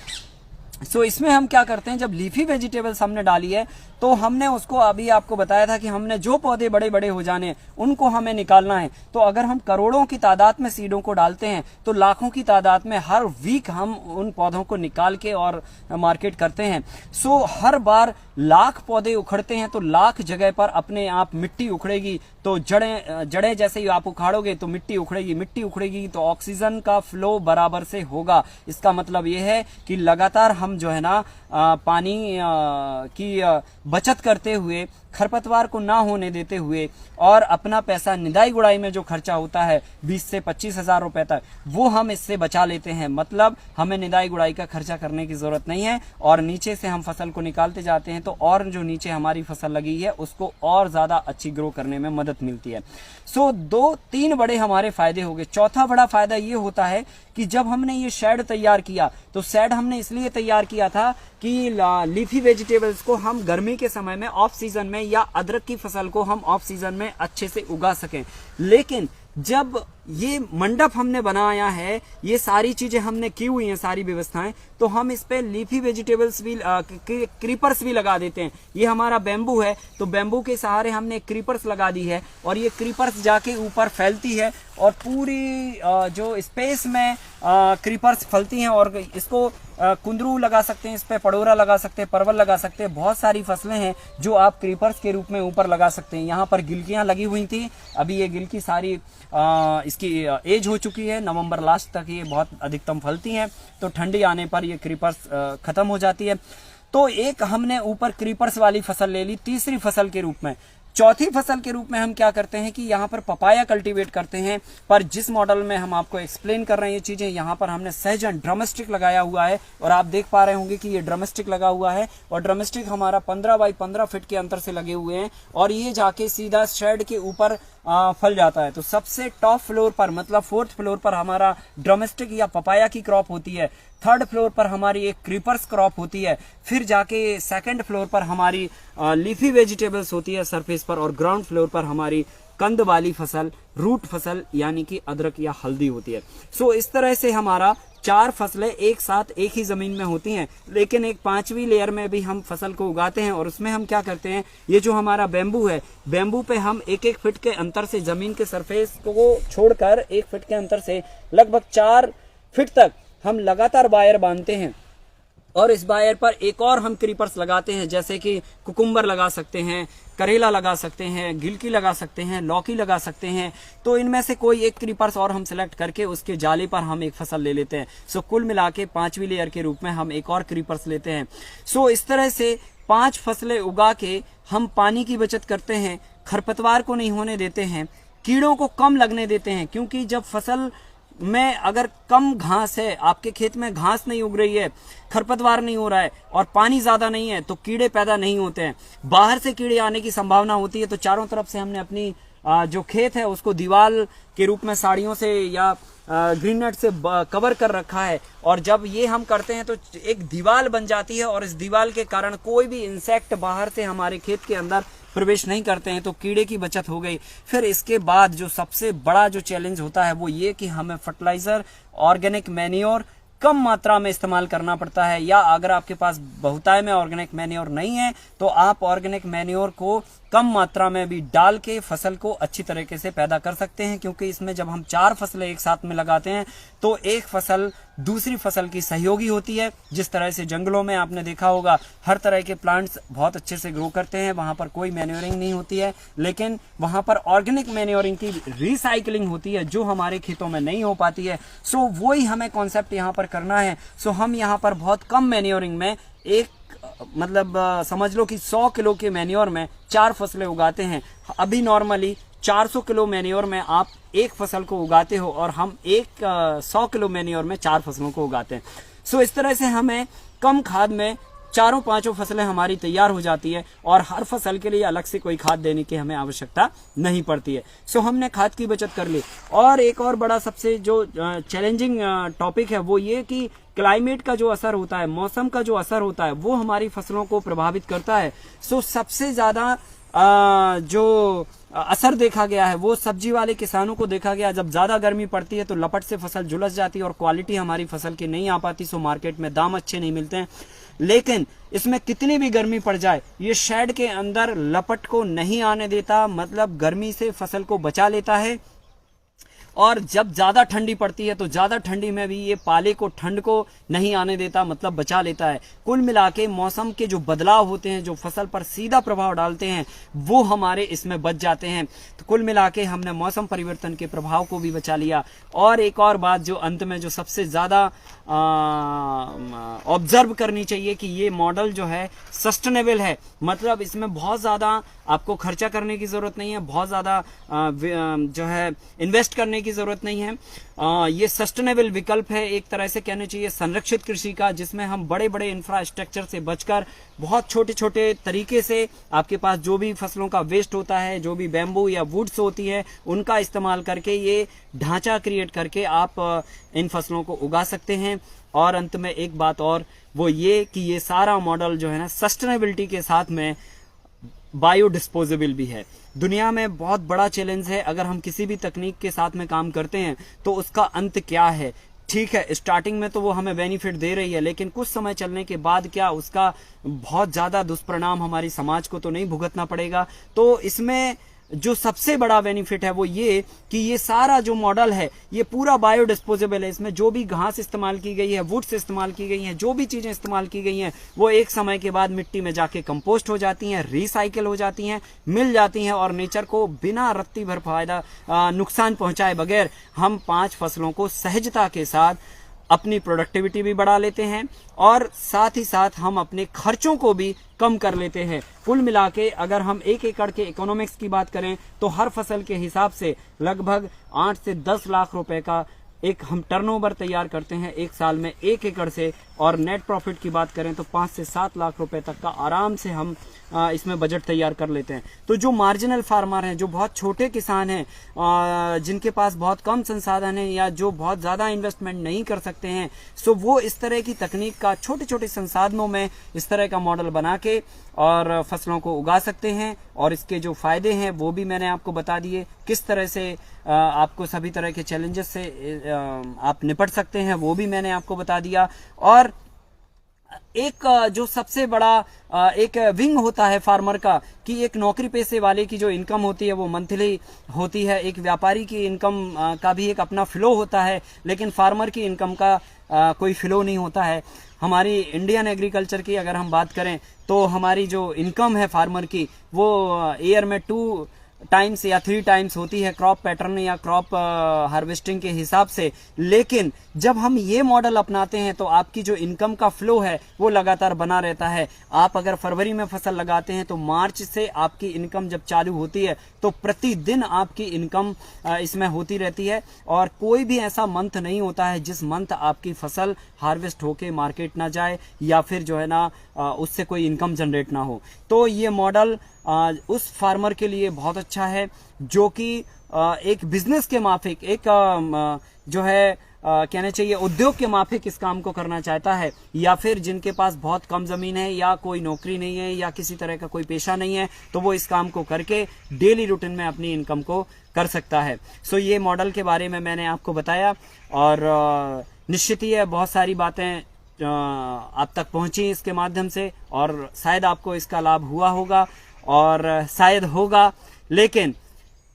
सो इसमें हम क्या करते हैं, जब लीफी वेजिटेबल्स हमने डाली है तो हमने उसको, अभी आपको बताया था कि हमने जो पौधे बड़े बड़े हो जाने उनको हमें निकालना है। तो अगर हम करोड़ों की तादाद में सीडों को डालते हैं तो लाखों की तादाद में हर वीक हम उन पौधों को निकाल के और मार्केट करते हैं। सो हर बार लाख पौधे उखड़ते हैं तो लाख जगह पर अपने आप मिट्टी उखड़ेगी। तो जड़ें जैसे ही आप उखाड़ोगे तो मिट्टी उखड़ेगी तो ऑक्सीजन का फ्लो बराबर से होगा। इसका मतलब यह है कि लगातार हम जो है ना पानी की बचत करते हुए, खरपतवार को ना होने देते हुए, और अपना पैसा निदाई गुड़ाई में जो खर्चा होता है 20 से 25 हजार रुपए तक, वो हम इससे बचा लेते हैं। मतलब हमें निदाई गुड़ाई का खर्चा करने की जरूरत नहीं है, और नीचे से हम फसल को निकालते जाते हैं तो और जो नीचे हमारी फसल लगी है उसको और ज्यादा अच्छी ग्रो करने में मदद मिलती है। सो 2-3 बड़े हमारे फायदे हो गए। चौथा बड़ा फायदा ये होता है कि जब हमने ये शेड तैयार किया तो शेड हमने इसलिए तैयार किया था कि लीफी वेजिटेबल्स को हम गर्मी के समय में ऑफ सीजन में, या अदरक की फसल को हम ऑफ सीजन में अच्छे से उगा सकें। लेकिन जब ये मंडप हमने बनाया है, ये सारी चीजें हमने की हुई हैं, सारी व्यवस्थाएं, तो हम इस पे लीफी वेजिटेबल्स भी क्रीपर्स भी लगा देते हैं। ये हमारा बैम्बू है, तो बैम्बू के सहारे हमने क्रीपर्स लगा दी है और ये क्रीपर्स जाके ऊपर फैलती है और पूरी जो स्पेस में क्रीपर्स फलती हैं और इसको कुंदरू लगा सकते हैं, इस पे पड़ोरा लगा सकते हैं, परवल लगा सकते हैं, बहुत सारी फसलें हैं जो आप क्रीपर्स के रूप में ऊपर लगा सकते हैं। यहाँ पर गिलकियां लगी हुई थी, अभी ये गिलकी सारी इसकी एज हो चुकी है, नवंबर लास्ट तक ये बहुत अधिकतम फलती हैं, तो ठंडी आने पर ये क्रीपर्स खत्म हो जाती है। तो एक हमने ऊपर क्रीपर्स वाली फसल ले ली। तीसरी फसल के रूप में, चौथी फसल के रूप में हम क्या करते हैं कि यहाँ पर पपाया कल्टीवेट करते हैं, पर जिस मॉडल में हम आपको एक्सप्लेन कर रहे हैं ये चीजें, यहाँ पर हमने सहजन ड्रमस्टिक लगाया हुआ है और आप देख पा रहे होंगे कि ये ड्रमस्टिक लगा हुआ है और ड्रमस्टिक हमारा 15 बाई 15 फीट के अंतर से लगे हुए हैं और ये जाके सीधा शेड के ऊपर फल जाता है। तो सबसे टॉप फ्लोर पर, मतलब 4th फ्लोर पर हमारा ड्रमस्टिक या पपाया की क्रॉप होती है, 3rd फ्लोर पर हमारी एक क्रीपर्स क्रॉप होती है, फिर जाके 2nd फ्लोर पर हमारी लीफी वेजिटेबल्स होती है सरफेस पर और ग्राउंड फ्लोर पर हमारी कंद वाली फसल, रूट फसल यानी कि अदरक या हल्दी होती है। सो इस तरह से हमारा 4 फसलें एक साथ एक ही जमीन में होती हैं, लेकिन एक 5वीं लेयर में भी हम फसल को उगाते हैं और उसमें हम क्या करते हैं, ये जो हमारा बैम्बू है, बैम्बू पे हम 1-1 फीट के अंतर से जमीन के सरफेस को छोड़कर 1 फीट के अंतर से लगभग 4 फीट तक हम लगातार वायर बांधते हैं और इस वायर पर एक और हम क्रीपर्स लगाते हैं, जैसे कि कुकुम्बर लगा सकते हैं, करेला लगा सकते हैं, गिलकी लगा सकते हैं, लौकी लगा सकते हैं। तो इनमें से कोई एक क्रीपर्स और हम सिलेक्ट करके उसके जाले पर हम एक फसल ले लेते हैं। सो कुल मिला के 5वीं लेयर के रूप में हम एक और क्रीपर्स लेते हैं। सो इस तरह से 5 फसलें उगा के हम पानी की बचत करते हैं, खरपतवार को नहीं होने देते हैं, कीड़ों को कम लगने देते हैं, क्योंकि जब फसल में अगर कम घास है, आपके खेत में घास नहीं उग रही है, खरपतवार नहीं हो रहा है और पानी ज्यादा नहीं है, तो कीड़े पैदा नहीं होते हैं। बाहर से कीड़े आने की संभावना होती है, तो चारों तरफ से हमने अपनी जो खेत है उसको दीवार के रूप में साड़ियों से या ग्रीन नेट से कवर कर रखा है और जब ये हम करते हैं तो एक दीवार बन जाती है और इस दीवार के कारण कोई भी इंसेक्ट बाहर से हमारे खेत के अंदर प्रवेश नहीं करते हैं, तो कीड़े की बचत हो गई। फिर इसके बाद जो सबसे बड़ा जो चैलेंज होता है वो ये कि हमें फर्टिलाइजर, ऑर्गेनिक मैन्योर कम मात्रा में इस्तेमाल करना पड़ता है, या अगर आपके पास बहुतायत में ऑर्गेनिक मैन्योर नहीं है तो आप ऑर्गेनिक मैन्योर को कम मात्रा में भी डाल के फसल को अच्छी तरीके से पैदा कर सकते हैं, क्योंकि इसमें जब हम 4 फसलें एक साथ में लगाते हैं तो एक फसल दूसरी फसल की सहयोगी होती है। जिस तरह से जंगलों में आपने देखा होगा हर तरह के प्लांट्स बहुत अच्छे से ग्रो करते हैं, वहां पर कोई मैन्योरिंग नहीं होती है, लेकिन वहां पर ऑर्गेनिक मैन्योरिंग की रिसाइकलिंग होती है जो हमारे खेतों में नहीं हो पाती है। सो वही हमें कॉन्सेप्ट यहाँ पर करना है। सो हम यहाँ पर बहुत कम मैन्योरिंग में मतलब समझ लो कि 100 किलो के मैन्योर में 4 फसलें उगाते हैं। अभी नॉर्मली 400 किलो मैन्योर में आप एक फसल को उगाते हो और हम 100 किलो मैन्योर में 4 फसलों को उगाते हैं। सो इस तरह से हमें कम खाद में 4-5 फसलें हमारी तैयार हो जाती है और हर फसल के लिए अलग से कोई खाद देने की हमें आवश्यकता नहीं पड़ती है। सो हमने खाद की बचत कर ली। और एक और बड़ा सबसे जो चैलेंजिंग टॉपिक है वो ये कि क्लाइमेट का जो असर होता है, मौसम का जो असर होता है वो हमारी फसलों को प्रभावित करता है। सो सबसे ज्यादा जो असर देखा गया है वो सब्जी वाले किसानों को देखा गया। जब ज्यादा गर्मी पड़ती है तो लपट से फसल झुलस जाती है और क्वालिटी हमारी फसल की नहीं आ पाती, सो मार्केट में दाम अच्छे नहीं मिलते हैं। लेकिन इसमें कितनी भी गर्मी पड़ जाए ये शेड के अंदर लपट को नहीं आने देता, मतलब गर्मी से फसल को बचा लेता है। और जब ज्यादा ठंडी पड़ती है तो ज्यादा ठंडी में भी ये पाले को, ठंड को नहीं आने देता, मतलब बचा लेता है। कुल मिला के मौसम के जो बदलाव होते हैं जो फसल पर सीधा प्रभाव डालते हैं वो हमारे इसमें बच जाते हैं। तो कुल मिला के हमने मौसम परिवर्तन के प्रभाव को भी बचा लिया। और एक और बात जो अंत में जो सबसे ज्यादा ऑब्जर्व करनी चाहिए कि ये मॉडल जो है सस्टेनेबल है, मतलब इसमें बहुत ज्यादा आपको खर्चा करने की जरूरत नहीं है, बहुत ज्यादा जो है इन्वेस्ट करने की जरूरत नहीं है। ये सस्टेनेबल विकल्प है, एक तरह से कहना चाहिए संरक्षित कृषि का, जिसमें हम बड़े बड़े इंफ्रास्ट्रक्चर से बचकर बहुत छोटे छोटे तरीके से आपके पास जो भी फसलों का वेस्ट होता है, जो भी बैम्बू या वुड्स होती है, उनका इस्तेमाल करके ये ढांचा क्रिएट करके आप इन फसलों को उगा सकते हैं। और अंत में एक बात और, वो ये कि ये सारा मॉडल जो है ना सस्टेनेबिलिटी के साथ में बायोडिस्पोजेबल भी है। दुनिया में बहुत बड़ा चैलेंज है, अगर हम किसी भी तकनीक के साथ में काम करते हैं तो उसका अंत क्या है। ठीक है, स्टार्टिंग में तो वो हमें बेनिफिट दे रही है, लेकिन कुछ समय चलने के बाद क्या उसका बहुत ज्यादा दुष्परिणाम हमारी समाज को तो नहीं भुगतना पड़ेगा। तो इसमें जो सबसे बड़ा बेनिफिट है वो ये कि ये सारा जो मॉडल है ये पूरा बायोडिस्पोजेबल है। इसमें जो भी घास इस्तेमाल की गई है, वुड्स इस्तेमाल की गई हैं, जो भी चीजें इस्तेमाल की गई हैं वो एक समय के बाद मिट्टी में जाके कंपोस्ट हो जाती हैं, रिसाइकिल हो जाती हैं, मिल जाती हैं और नेचर को बिना रत्ती भर फायदा नुकसान पहुंचाए बगैर हम 5 फसलों को सहजता के साथ अपनी प्रोडक्टिविटी भी बढ़ा लेते हैं और साथ ही साथ हम अपने खर्चों को भी कम कर लेते हैं। कुल मिला के अगर हम 1 एकड़ के इकोनॉमिक्स की बात करें तो हर फसल के हिसाब से लगभग 8 से 10 लाख रुपए का एक हम टर्नओवर तैयार करते हैं एक साल में 1 एकड़ से, और नेट प्रॉफिट की बात करें तो 5 से 7 लाख रुपए तक का आराम से हम इसमें बजट तैयार कर लेते हैं। तो जो मार्जिनल फार्मर हैं, जो बहुत छोटे किसान हैं, जिनके पास बहुत कम संसाधन है या जो बहुत ज्यादा इन्वेस्टमेंट नहीं कर सकते हैं, सो वो इस तरह की तकनीक का छोटे छोटे संसाधनों में इस तरह का मॉडल बना के और फसलों को उगा सकते हैं। और इसके जो फायदे हैं वो भी मैंने आपको बता दिए, किस तरह से आपको सभी तरह के चैलेंजेस से आप निपट सकते हैं वो भी मैंने आपको बता दिया। और एक जो सबसे बड़ा एक विंग होता है फार्मर का कि एक नौकरी पेशे वाले की जो इनकम होती है वो मंथली होती है, एक व्यापारी की इनकम का भी एक अपना फ्लो होता है, लेकिन फार्मर की इनकम का कोई फ्लो नहीं होता है। हमारी इंडियन एग्रीकल्चर की अगर हम बात करें तो हमारी जो इनकम है फार्मर की वो ईयर में 2 टाइम्स या 3 टाइम्स होती है क्रॉप पैटर्न या क्रॉप हार्वेस्टिंग के हिसाब से। लेकिन जब हम ये मॉडल अपनाते हैं तो आपकी जो इनकम का फ्लो है वो लगातार बना रहता है। आप अगर फरवरी में फसल लगाते हैं तो मार्च से आपकी इनकम जब चालू होती है तो प्रतिदिन आपकी इनकम इसमें होती रहती है, और कोई भी ऐसा मंथ नहीं होता है जिस मंथ आपकी फसल हार्वेस्ट होके मार्केट ना जाए या फिर जो है ना उससे कोई इनकम जनरेट ना हो। तो ये मॉडल उस फार्मर के लिए बहुत अच्छा है जो कि एक बिजनेस के माफिक, एक जो है कहना चाहिए उद्योग के माफिक इस काम को करना चाहता है, या फिर जिनके पास बहुत कम जमीन है या कोई नौकरी नहीं है या किसी तरह का कोई पेशा नहीं है, तो वो इस काम को करके डेली रूटीन में अपनी इनकम को कर सकता है। सो ये मॉडल के बारे में मैंने आपको बताया, और निश्चित ही है बहुत सारी बातें आप तक पहुंची इसके माध्यम से, और शायद आपको इसका लाभ हुआ होगा और शायद होगा। लेकिन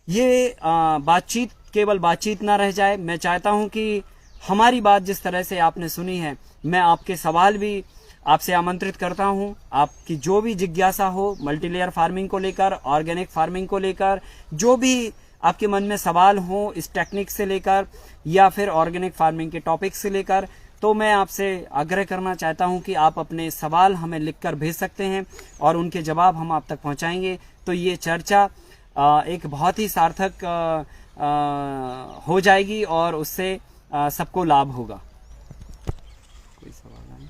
ये बातचीत केवल बातचीत ना रह जाए। मैं चाहता हूं कि हमारी बात जिस तरह से आपने सुनी है, मैं आपके सवाल भी आपसे आमंत्रित करता हूं। आपकी जो भी जिज्ञासा हो मल्टीलेयर फार्मिंग को लेकर, ऑर्गेनिक फार्मिंग को लेकर, जो भी आपके मन में सवाल हो इस टेक्निक से लेकर या फिर ऑर्गेनिक फार्मिंग के टॉपिक से लेकर, तो मैं आपसे आग्रह करना चाहता हूं कि आप अपने सवाल हमें लिखकर भेज सकते हैं और उनके जवाब हम आप तक पहुंचाएंगे। तो ये चर्चा एक बहुत ही सार्थक हो जाएगी और उससे सबको लाभ होगा। कोई सवाल नहीं?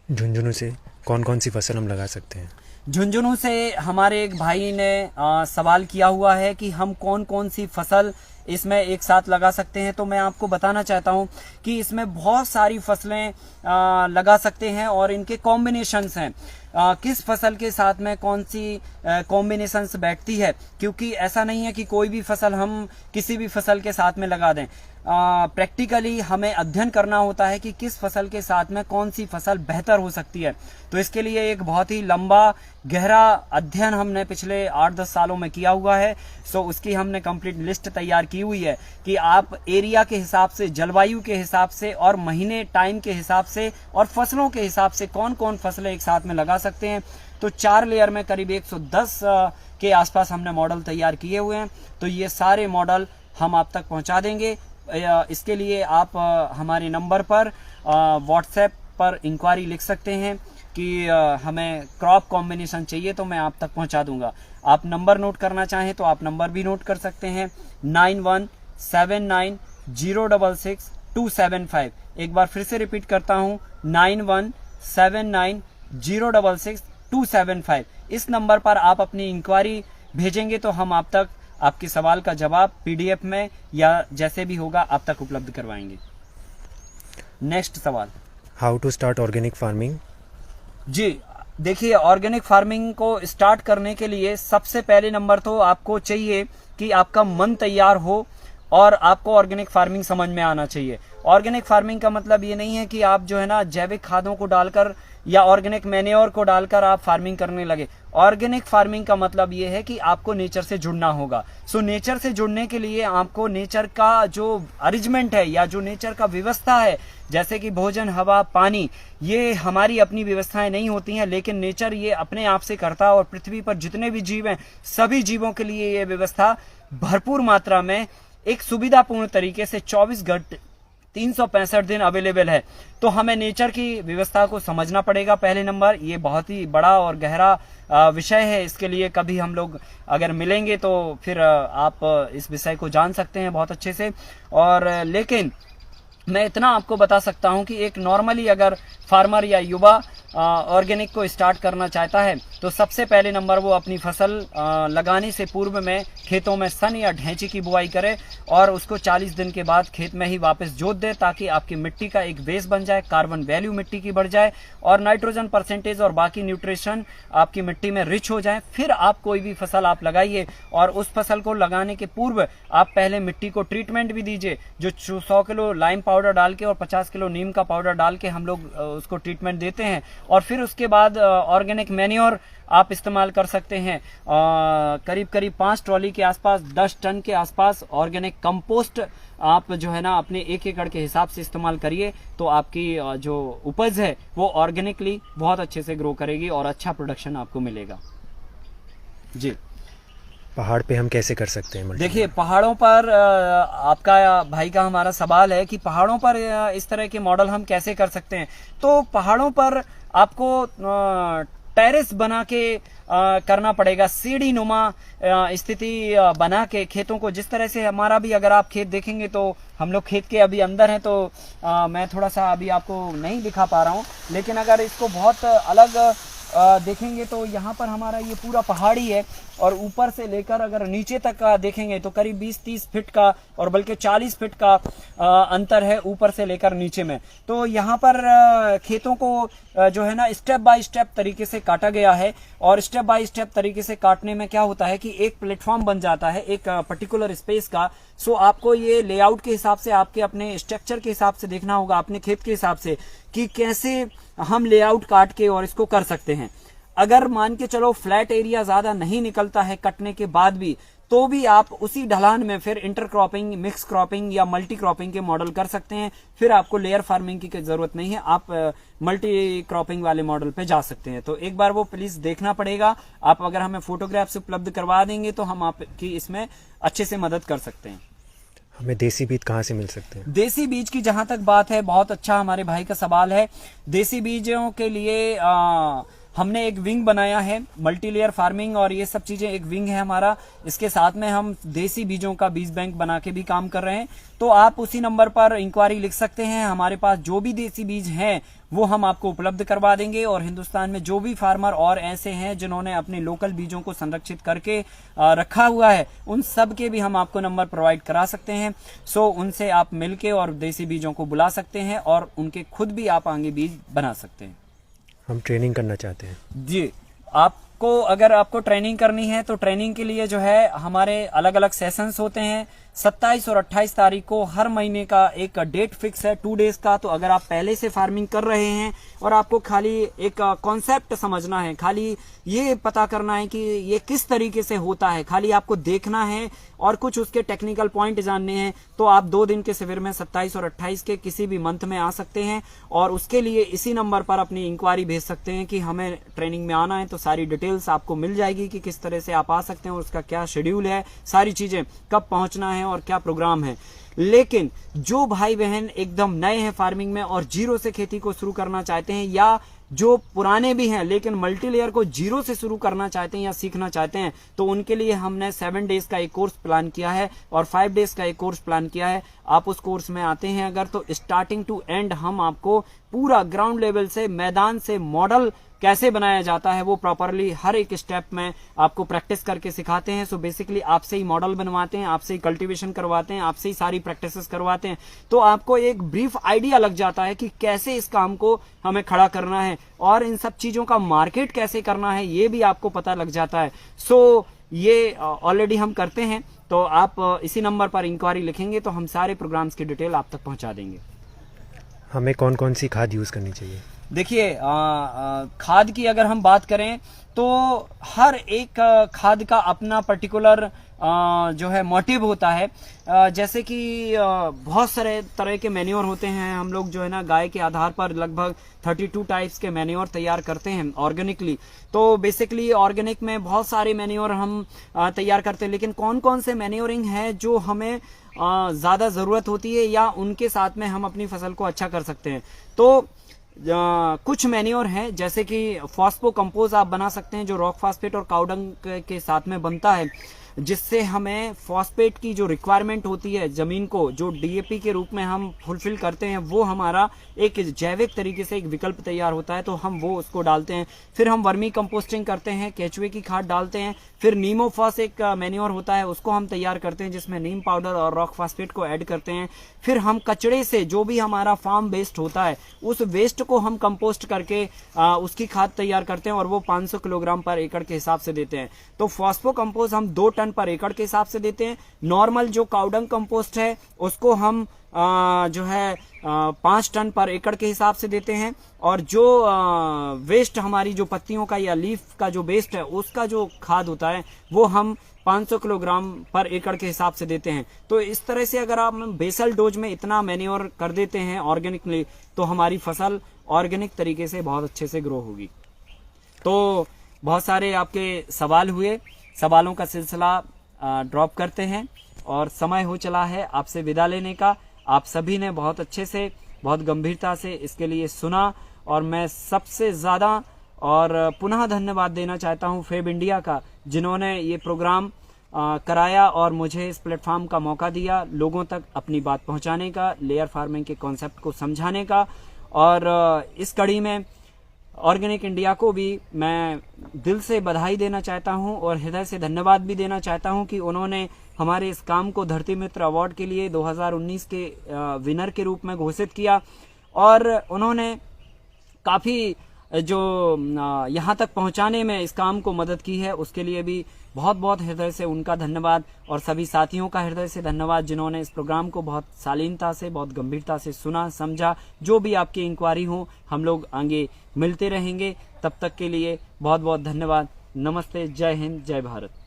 झुंझुनू से कौन कौन सी फसल हम लगा सकते हैं? झुंझुनू से हमारे एक भाई ने सवाल किया हुआ है कि हम कौन कौन सी फसल इसमें एक साथ लगा सकते हैं। तो मैं आपको बताना चाहता हूं कि इसमें बहुत सारी फसलें लगा सकते हैं और इनके कॉम्बिनेशंस हैं। किस फसल के साथ में कौन सी कॉम्बिनेशंस बैठती है, क्योंकि ऐसा नहीं है कि कोई भी फसल हम किसी भी फसल के साथ में लगा दें। प्रैक्टिकली हमें अध्ययन करना होता है कि किस फसल के साथ में कौन सी फसल बेहतर हो सकती है। तो इसके लिए एक बहुत ही लंबा गहरा अध्ययन हमने पिछले 8-10 सालों में किया हुआ है। सो उसकी हमने कंप्लीट लिस्ट तैयार की हुई है कि आप एरिया के हिसाब से, जलवायु के हिसाब से और महीने टाइम के हिसाब से और फसलों के हिसाब से कौन कौन फसलें एक साथ में लगा सकते हैं। तो 4 लेयर में करीब 110 के आसपास हमने मॉडल तैयार किए हुए हैं। तो ये सारे मॉडल हम आप तक पहुंचा देंगे। इसके लिए आप हमारे नंबर पर व्हाट्सएप पर इंक्वायरी लिख सकते हैं कि हमें क्रॉप कॉम्बिनेशन चाहिए, तो मैं आप तक पहुंचा दूंगा। आप नंबर नोट करना चाहें तो आप नंबर भी नोट कर सकते हैं, 9179066275। एक बार फिर से रिपीट करता हूं, 9179066275। इस नंबर पर आप अपनी इंक्वायरी भेजेंगे तो हम आप तक आपके सवाल का जवाब PDF में या जैसे भी होगा आप तक उपलब्ध करवाएंगे। नेक्स्ट सवाल, how to start organic farming. जी, देखिए, ऑर्गेनिक फार्मिंग को स्टार्ट करने के लिए सबसे पहले नंबर तो आपको चाहिए कि आपका मन तैयार हो और आपको ऑर्गेनिक फार्मिंग समझ में आना चाहिए। ऑर्गेनिक फार्मिंग का मतलब ये नहीं है कि आप जो है ना जैविक खादों को डालकर या ऑर्गेनिक मैन्योर को डालकर आप फार्मिंग करने लगे। ऑर्गेनिक फार्मिंग का मतलब ये है कि आपको नेचर से जुड़ना होगा। सो नेचर से जुड़ने के लिए आपको नेचर का जो अरेंजमेंट है या जो नेचर का व्यवस्था है, जैसे कि भोजन, हवा, पानी, ये हमारी अपनी व्यवस्थाएं नहीं होती हैं, लेकिन नेचर ये अपने आप से करता है। और पृथ्वी पर जितने भी जीव हैं, सभी जीवों के लिए ये व्यवस्था भरपूर मात्रा में एक सुविधापूर्ण तरीके से 24 घंटे 365 दिन अवेलेबल है। तो हमें नेचर की व्यवस्था को समझना पड़ेगा। पहले नंबर, ये बहुत ही बड़ा और गहरा विषय है। इसके लिए कभी हम लोग अगर मिलेंगे तो फिर आप इस विषय को जान सकते हैं बहुत अच्छे से। और लेकिन मैं इतना आपको बता सकता हूं कि एक नॉर्मली अगर फार्मर या युवा ऑर्गेनिक को स्टार्ट करना चाहता है तो सबसे पहले नंबर वो अपनी फसल लगाने से पूर्व में खेतों में सन या ढैंची की बुआई करे और उसको 40 दिन के बाद खेत में ही वापस जोत दे, ताकि आपकी मिट्टी का एक बेस बन जाए, कार्बन वैल्यू मिट्टी की बढ़ जाए और नाइट्रोजन परसेंटेज और बाकी न्यूट्रिशन आपकी मिट्टी में रिच हो जाए। फिर आप कोई भी फसल आप लगाइए और उस फसल को लगाने के पूर्व आप पहले मिट्टी को ट्रीटमेंट भी दीजिए। जो 100 किलो लाइम पाउडर डाल के और 50 किलो नीम का पाउडर डाल के हम लोग उसको ट्रीटमेंट देते हैं। और फिर उसके बाद ऑर्गेनिक मैन्योर आप इस्तेमाल कर सकते हैं। करीब करीब 5 ट्रॉली के आसपास, 10 टन के आसपास ऑर्गेनिक कंपोस्ट आप जो है ना अपने 1 एकड़ के हिसाब से इस्तेमाल करिए, तो आपकी जो उपज है वो ऑर्गेनिकली बहुत अच्छे से ग्रो करेगी और अच्छा प्रोडक्शन आपको मिलेगा। जी, पहाड़ पे हम कैसे कर सकते हैं? देखिए, पहाड़ों पर आपका भाई का हमारा सवाल है कि पहाड़ों पर इस तरह के मॉडल हम कैसे कर सकते हैं। तो पहाड़ों पर आपको टेरेस बना के करना पड़ेगा, सीढ़ी नुमा स्थिति बना के खेतों को। जिस तरह से हमारा भी अगर आप खेत देखेंगे तो हम लोग खेत के अभी अंदर हैं, तो मैं थोड़ा सा अभी आपको नहीं दिखा पा रहा हूँ, लेकिन अगर इसको बहुत अलग देखेंगे तो यहाँ पर हमारा ये पूरा पहाड़ी है और ऊपर से लेकर अगर नीचे तक का देखेंगे तो करीब 20-30 फीट का और बल्कि 40 फीट का अंतर है ऊपर से लेकर नीचे में। तो यहाँ पर खेतों को जो है ना स्टेप बाय स्टेप तरीके से काटा गया है और स्टेप बाय स्टेप तरीके से काटने में क्या होता है कि एक प्लेटफॉर्म बन जाता है एक पर्टिकुलर स्पेस का। सो आपको ये लेआउट के हिसाब से, आपके अपने स्ट्रक्चर के हिसाब से देखना होगा, अपने खेत के हिसाब से कि कैसे हम लेआउट काट के और इसको कर सकते हैं। अगर मान के चलो फ्लैट एरिया ज्यादा नहीं निकलता है कटने के बाद भी, तो भी आप उसी ढलान में फिर इंटरक्रॉपिंग, मिक्स क्रॉपिंग या मल्टी क्रॉपिंग के मॉडल कर सकते हैं। फिर आपको लेयर फार्मिंग की जरूरत नहीं है, आप मल्टी क्रॉपिंग वाले मॉडल पे जा सकते हैं। तो एक बार वो प्लीज देखना पड़ेगा। आप अगर हमें फोटोग्राफ्स उपलब्ध करवा देंगे तो हम आपकी इसमें अच्छे से मदद कर सकते हैं। हमें देसी बीज कहाँ से मिल सकते हैं? देसी बीज की जहां तक बात है, बहुत अच्छा हमारे भाई का सवाल है। देसी बीजों के लिए हमने एक विंग बनाया है, मल्टी लेयर फार्मिंग और ये सब चीजें एक विंग है हमारा। इसके साथ में हम देसी बीजों का बीज बैंक बना के भी काम कर रहे हैं। तो आप उसी नंबर पर इंक्वायरी लिख सकते हैं। हमारे पास जो भी देसी बीज हैं वो हम आपको उपलब्ध करवा देंगे। और हिंदुस्तान में जो भी फार्मर और ऐसे हैं जिन्होंने अपने लोकल बीजों को संरक्षित करके रखा हुआ है, उन सब के भी हम आपको नंबर प्रोवाइड करा सकते हैं। सो उनसे आप मिलके और देसी बीजों को बुला सकते हैं और उनके खुद भी आप आगे बीज बना सकते हैं। हम ट्रेनिंग करना चाहते हैं जी, आपको अगर आपको ट्रेनिंग करनी है तो ट्रेनिंग के लिए जो है हमारे अलग अलग सेशंस होते हैं। 27 और 28 तारीख को हर महीने का एक डेट फिक्स है 2 डेज का। तो अगर आप पहले से फार्मिंग कर रहे हैं और आपको खाली एक कॉन्सेप्ट समझना है, खाली ये पता करना है कि ये किस तरीके से होता है, खाली आपको देखना है और कुछ उसके टेक्निकल पॉइंट जानने हैं, तो आप 2 दिन के शिविर में 27 और 28 के किसी भी मंथ में आ सकते हैं। और उसके लिए इसी नंबर पर अपनी इंक्वायरी भेज सकते हैं कि हमें ट्रेनिंग में आना है। तो सारी डिटेल्स आपको मिल जाएगी कि किस तरह से आप आ सकते हैं और उसका क्या शेड्यूल है, सारी चीजें, कब पहुंचना है और क्या प्रोग्राम है। लेकिन जो भाई बहन एकदम नए हैं फार्मिंग में और जीरो से खेती को शुरू करना चाहते हैं, या जो पुराने भी हैं लेकिन मल्टी लेयर को जीरो से शुरू करना चाहते हैं या सीखना चाहते हैं, तो उनके लिए हमने 7 डेज का एक कोर्स प्लान किया है और 5 डेज का एक कोर्स प्लान किया है। आप उस कोर्स में आते हैं अगर, तो स्टार्टिंग टू एंड हम आपको पूरा ग्राउंड लेवल से, मैदान से मॉडल कैसे बनाया जाता है वो प्रॉपरली हर एक स्टेप में आपको प्रैक्टिस करके सिखाते हैं। सो बेसिकली आपसे ही मॉडल बनवाते हैं, आपसे ही कल्टीवेशन करवाते हैं, आपसे ही सारी प्रैक्टिसेस करवाते हैं, तो आपको एक ब्रीफ आइडिया लग जाता है कि कैसे इस काम को हमें खड़ा करना है और इन सब चीजों का मार्केट कैसे करना है ये भी आपको पता लग जाता है। सो ये ऑलरेडी हम करते हैं, तो आप इसी नंबर पर इंक्वायरी लिखेंगे तो हम सारे प्रोग्राम्स की डिटेल आप तक पहुंचा देंगे। हमें कौन कौन सी खाद यूज़ करनी चाहिए? देखिए, खाद की अगर हम बात करें तो हर एक खाद का अपना पर्टिकुलर जो है मोटिव होता है। जैसे कि बहुत सारे तरह के मैन्योर होते हैं, हम लोग जो है ना गाय के आधार पर लगभग 32 टाइप्स के मैन्योर तैयार करते हैं ऑर्गेनिकली। तो बेसिकली ऑर्गेनिक में बहुत सारे मैन्योर हम तैयार करते हैं, लेकिन कौन कौन से मैन्योरिंग है जो हमें ज्यादा जरूरत होती है या उनके साथ में हम अपनी फसल को अच्छा कर सकते हैं। तो कुछ मैन्योर हैं जैसे कि फॉस्फो कंपोज आप बना सकते हैं जो रॉक फॉस्फेट और काउडंग के साथ में बनता है, जिससे हमें फॉस्फेट की जो रिक्वायरमेंट होती है जमीन को, जो डीएपी के रूप में हम फुलफिल करते हैं, वो हमारा एक जैविक तरीके से एक विकल्प तैयार होता है, तो हम वो उसको डालते हैं। फिर हम वर्मी कंपोस्टिंग करते हैं, केचुए की खाद डालते हैं। फिर नीमोफॉस एक मैन्योर होता है, उसको हम तैयार करते हैं जिसमें नीम पाउडर और रॉक फॉस्फेट को ऐड करते हैं। फिर हम कचड़े से जो भी हमारा फार्म वेस्ट होता है उस वेस्ट को हम कंपोस्ट करके उसकी खाद तैयार करते हैं और वो 500 किलोग्राम पर एकड़ के हिसाब से देते हैं। तो फॉस्फो कंपोस्ट हम 2 टन पर एकड़ के हिसाब से देते हैं। नॉर्मल जो काउडंग कंपोस्ट है उसको हम जो है 5 टन पर एकड़ के हिसाब से देते हैं। और जो वेस्ट हमारी जो पत्तियों का या लीफ का जो वेस्ट है उसका जो खाद होता है वो हम 500 किलोग्राम पर एकड़ के हिसाब से देते हैं। तो इस तरह से अगर आप बेसल डोज में इतना मैन्योर कर देते हैं ऑर्गेनिकली तो हमारी फसल ऑर्गेनिक तरीके से बहुत अच्छे से ग्रो होगी। तो बहुत सारे आपके सवाल हुए, सवालों का सिलसिला ड्रॉप करते हैं और समय हो चला है आपसे विदा लेने का। आप सभी ने बहुत अच्छे से, बहुत गंभीरता से इसके लिए सुना और मैं सबसे ज़्यादा और पुनः धन्यवाद देना चाहता हूं फेब इंडिया का, जिन्होंने ये प्रोग्राम कराया और मुझे इस प्लेटफॉर्म का मौका दिया लोगों तक अपनी बात पहुंचाने का, लेयर फार्मिंग के कॉन्सेप्ट को समझाने का। और इस कड़ी में ऑर्गेनिक इंडिया को भी मैं दिल से बधाई देना चाहता हूं और हृदय से धन्यवाद भी देना चाहता हूं कि उन्होंने हमारे इस काम को धरती मित्र अवार्ड के लिए 2019 के विनर के रूप में घोषित किया और उन्होंने काफ़ी जो यहाँ तक पहुँचाने में इस काम को मदद की है, उसके लिए भी बहुत बहुत हृदय से उनका धन्यवाद और सभी साथियों का हृदय से धन्यवाद जिन्होंने इस प्रोग्राम को बहुत शालीनता से, बहुत गंभीरता से सुना, समझा। जो भी आपकी इंक्वायरी हो हम लोग आगे मिलते रहेंगे। तब तक के लिए बहुत बहुत धन्यवाद। नमस्ते, जय हिंद, जय भारत।